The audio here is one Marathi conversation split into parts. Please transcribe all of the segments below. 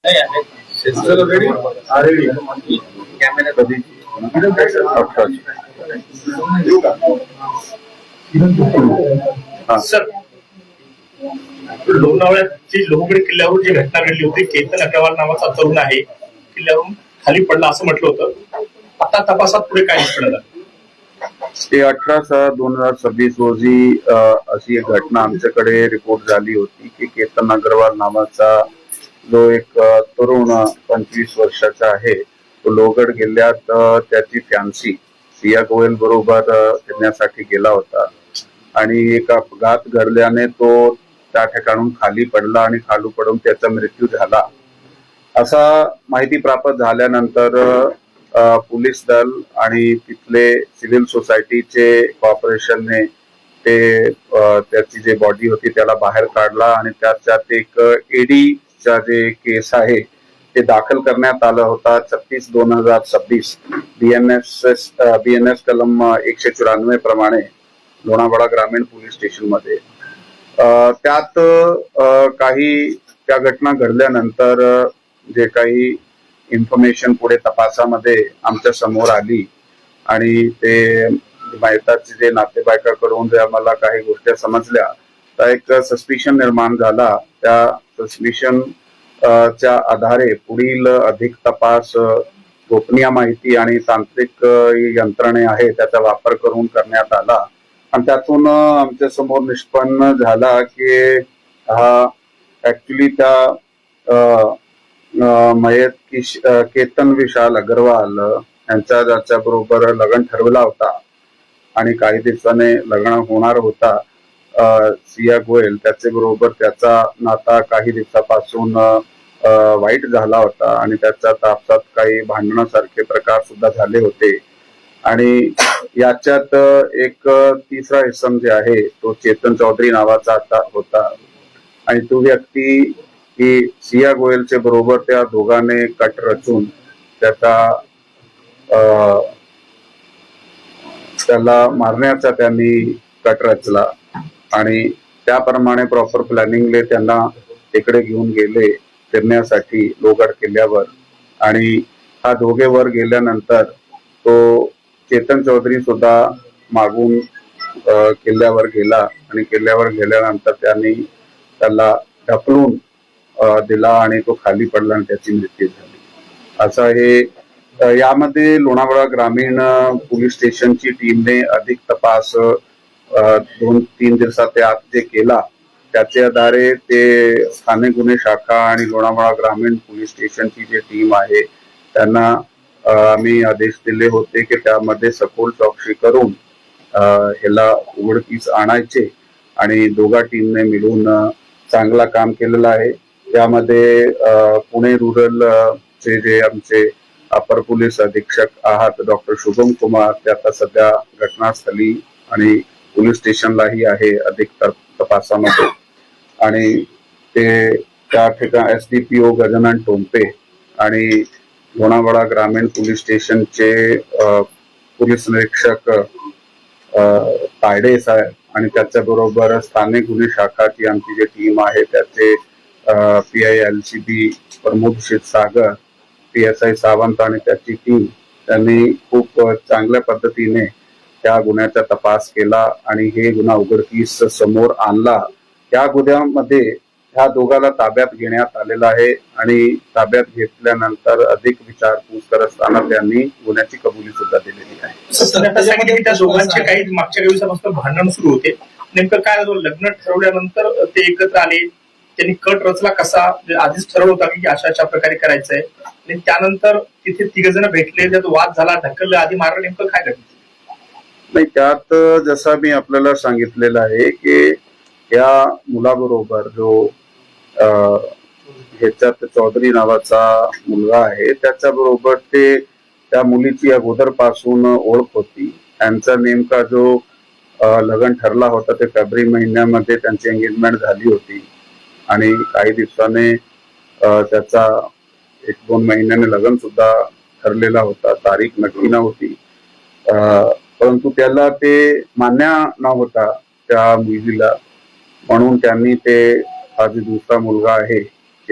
सर, लोणावळ्याची लोहगड किल्ल्यावर जी घटना घडली होती, केतन अग्रवाल नावाचा तरुण आहे, किल्ल्यावरून खाली पडला असं म्हटलं होतं. आता तपासात पुढे काय निष्पन्न झालं? 18/6/2026 रोजी अशी एक घटना आमच्याकडे रिपोर्ट झाली होती की केतन अग्रवाल नावाचा जो एक तरुण 25 वर्षाचा आहे, तो लोहगड किल्ल्यात त्याची फॅन्सी सिया गोयल बरोबर फिरण्यासाठी गेला होता आणि एक अपघात घडल्याने तो त्या ठिकाणून खाली पडला आणि खाली पडून त्याचा मृत्यू झाला. असा माहिती प्राप्त झाल्यानंतर पोलीस दल आणि तिथले सिव्हिल सोसायटीचे कॉर्पोरेशनने ते त्याची जे बॉडी होती त्याला बाहेर काढला आणि त्याच्यात एक ईडीचा जे केस आहे ते दाखल करण्यात आलं होता. 36/2026 BNS कलम 194 प्रमाणे लोणावळा ग्रामीण पोलीस स्टेशन मध्ये. त्यात काही त्या घटना घडल्यानंतर जे काही इन्फॉर्मेशन पुढे तपासामध्ये आमच्या समोर आली आणि ते मयताचे जे नातेवाईकाकडून जे आम्हाला काही गोष्टी समजल्या, तर एक सस्पिशन निर्माण झाला. त्या सस्पिशन च्या आधारे पुढील अधिक तपास गोपनीय माहिती आणि तांत्रिक यंत्रणे आहे त्याचा वापर करून करण्यात आला आणि त्यातून आमच्या समोर निष्पन्न झाला की हा ऍक्च्युली त्या मयत केतन विशाल अग्रवाल यांचा ज्याच्या बरोबर लग्न ठरवला होता आणि काही दिवसाने लग्न होणार होता सिया गोयल, त्याचे बरोबर त्याचा नाता काही दिवसापासून वाईट झाला होता आणि त्याच्या तापसात काही भांडणासारखे प्रकार सुद्धा झाले होते आणि याच्यात एक तिसरा इसम जे आहे तो चेतन चौधरी नावाचा होता आणि तो व्यक्ती ही सिया गोयलचे बरोबर त्या दोघांने कट रचून त्याला मारण्याचा त्यांनी कट रचला आणि त्याप्रमाणे प्रॉपर प्लॅनिंगले त्यांना तिकडे घेऊन गेले फिरण्यासाठी लोहगड किल्ल्यावर आणि हा दोघे वर गेल्यानंतर तो चेतन चौधरी सुद्धा मागून किल्ल्यावर गेला आणि किल्ल्यावर गेल्यानंतर त्यांनी त्याला ढकलून दिला आणि तो खाली पडला आणि त्याची मृत्यू झाली. असं हे यामध्ये लोणावळा ग्रामीण पोलीस स्टेशनची टीमने अधिक तपास 2-3 दिवसाच्या आत जे केला त्याच्या आधारे ते स्थानिक गुन्हे शाखा आणि लोणावळा ग्रामीण पोलीस स्टेशनची जी टीम आहे त्यांना आम्ही आदेश दिले होते की त्यामध्ये सखोल चौकशी करून ह्याला उघडकीस आणायचे आणि दोघा टीमने मिळून चांगला काम केलेलं आहे. त्यामध्ये पुणे रूरल चे जे आमचे अपर पोलीस अधीक्षक आहात डॉक्टर शुभम कुमार ते आता सध्या घटनास्थळी आणि पोलीस स्टेशनलाही आहे अधिक तपासामध्ये आणि ते त्या ठिकाणी SDPO गजानन टोंपे आणि लोणावळा ग्रामीण पोलीस स्टेशनचे पोलीस निरीक्षक तायडे साहेब आणि त्याच्या बरोबर स्थानिक गुन्हे शाखाची आमची जी टीम आहे त्याचे PI LCB Pramod Kshirsagar, PSI Sawant आणि त्याची टीम त्यांनी खूप चांगल्या पद्धतीने त्या गुन्ह्याचा तपास केला आणि हे गुन्हा उघडकीस समोर आणला. त्या गुन्ह्यामध्ये ह्या दोघाला ताब्यात घेण्यात आलेला आहे आणि ताब्यात घेतल्यानंतर अधिक विचारपूस करत असताना त्यांनी गुन्ह्याची कबुली सुद्धा दिलेली आहे. त्या दोघांचे काही मागच्या दिवसापासून भांडण सुरू होते, नेमकं काय लग्न ठरवल्यानंतर ते एकत्र आले, त्यांनी कट रचला कसा, आधीच ठरवलं होता की अशा प्रकारे करायचंय आणि त्यानंतर तिथे 3 जण भेटले, त्यात वाद झाला, ढकललं, आधी मारलं, नेमकं काय घडलं? नाही, त्यात जसं मी आपल्याला सांगितलेलं आहे की या मुलाबरोबर जो ह्याच्यात चौधरी नावाचा मुलगा आहे त्याच्या बरोबर ते त्या मुलीची अगोदर पासून ओळख होती. त्यांचा नेमका जो लग्न ठरला होता ते फेब्रुवारी महिन्यामध्ये त्यांची एंगेजमेंट झाली होती आणि काही दिवसाने त्याचा 1-2 महिन्याने लग्न सुद्धा ठरलेला होता. तारीख नक्की नव्हती परंतु त्याला ते मान्य नव्हता त्या मुलीला, म्हणून त्यांनी ते हा जो दुसरा मुलगा आहे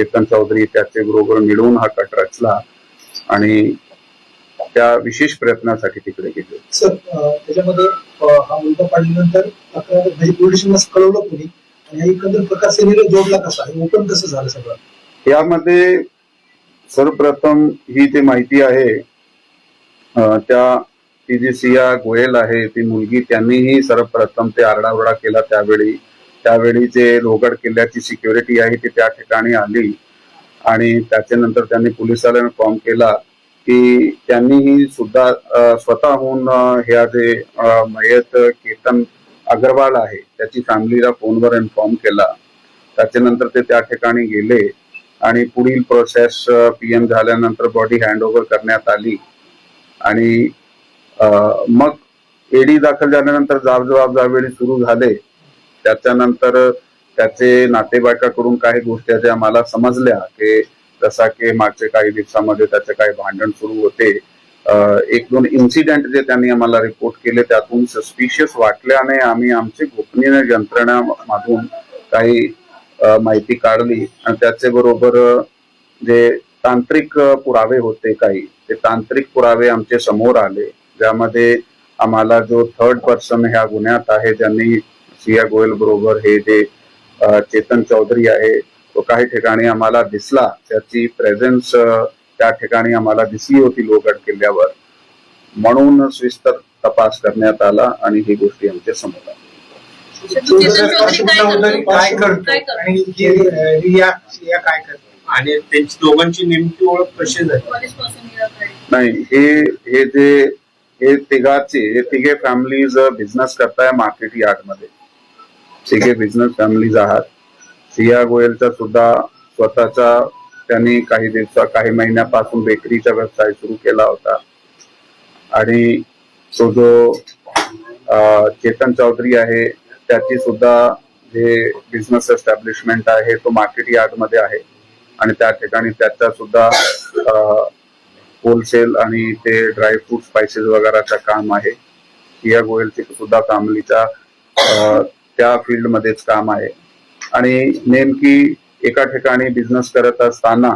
चेतन चौधरी त्याचे बरोबर मिळून हा कट रचला आणि त्या विशेष प्रयत्नासाठी तिकडे गेले. सर त्याच्यामध्ये हा मुलगा पाडल्यानंतर तक्रार म्हणजे पोलीस स्टेशनला कळवलं कोणी आणि एकंदर प्रकार सेनेला जोडला कसा हे ओपन कसं झालं सगळं यामध्ये सर्वप्रथम ही जी माहिती आहे ती जी सिया गोयल आहे ती मुलगी त्यांनीही सर्वप्रथम ते आरडाओरडा केला त्यावेळी जे लोहगड किल्ल्याची सिक्युरिटी आहे ती त्या ठिकाणी आली आणि त्याच्यानंतर त्यांनी पोलिसाला इन्फॉर्म केला की त्यांनीही सुद्धा स्वतःहून ह्या जे मयत केतन अग्रवाल आहे त्याची फॅमिलीला फोनवर इन्फॉर्म केला. त्याच्यानंतर ते त्या ठिकाणी गेले आणि पुढील प्रोसेस पीएम झाल्यानंतर बॉडी हँडओव्हर करण्यात आली आणि मग एडी दाखल झाल्यानंतर जाब ज्यावेळी सुरू झाले त्याच्यानंतर त्याचे नातेवाईकाकडून काही गोष्टी ज्या आम्हाला समजल्या की जसा की मागच्या काही दिवसामध्ये त्याचे काही भांडण सुरू होते. एक दोन इन्सिडेंट जे त्यांनी आम्हाला रिपोर्ट केले त्यातून सस्पिशियस वाटल्याने आम्ही आमची गोपनीय यंत्रणामधून काही माहिती काढली आणि त्याचे बरोबर जे तांत्रिक पुरावे होते काही ते तांत्रिक पुरावे आमचे समोर आले ज्यामध्ये आम्हाला जो थर्ड पर्सन ह्या गुन्ह्यात आहे ज्यांनी सिया गोयल बरोबर हे जे चेतन चौधरी आहे तो काही ठिकाणी आम्हाला दिसला त्याची प्रेझेन्स त्या ठिकाणी आम्हाला दिसली होती लोहगड किल्ल्यावर म्हणून सविस्तर तपास करण्यात आला आणि ही गोष्टी आमच्या समोर आल्या. काय करतो आणि त्यांची दोघांची नेमकी ओळख कशी झाली? नाही हे तिघे फॅमिलीज बिझनेस करताय मार्केट यार्ड मध्ये. तिघे बिझनेस फॅमिलीज आहात. सिया गोयलचा सुद्धा स्वतःचा त्यांनी काही महिन्यापासून बेकरीचा व्यवसाय सुरू केला होता आणि तो जो चेतन चौधरी आहे त्याची सुद्धा जे बिझनेस एस्टॅब्लिशमेंट आहे तो मार्केट यार्ड मध्ये आहे आणि त्या ठिकाणी त्याचा सुद्धा होलसेल आणि ते ड्रायफ्रूट स्पायसेस वगैरेचं काम आहे. सिया गोयलची सुद्धा फॅमिलीचा त्या फील्ड मध्येच काम आहे आणि नेमकी एका ठिकाणी बिझनेस करत असताना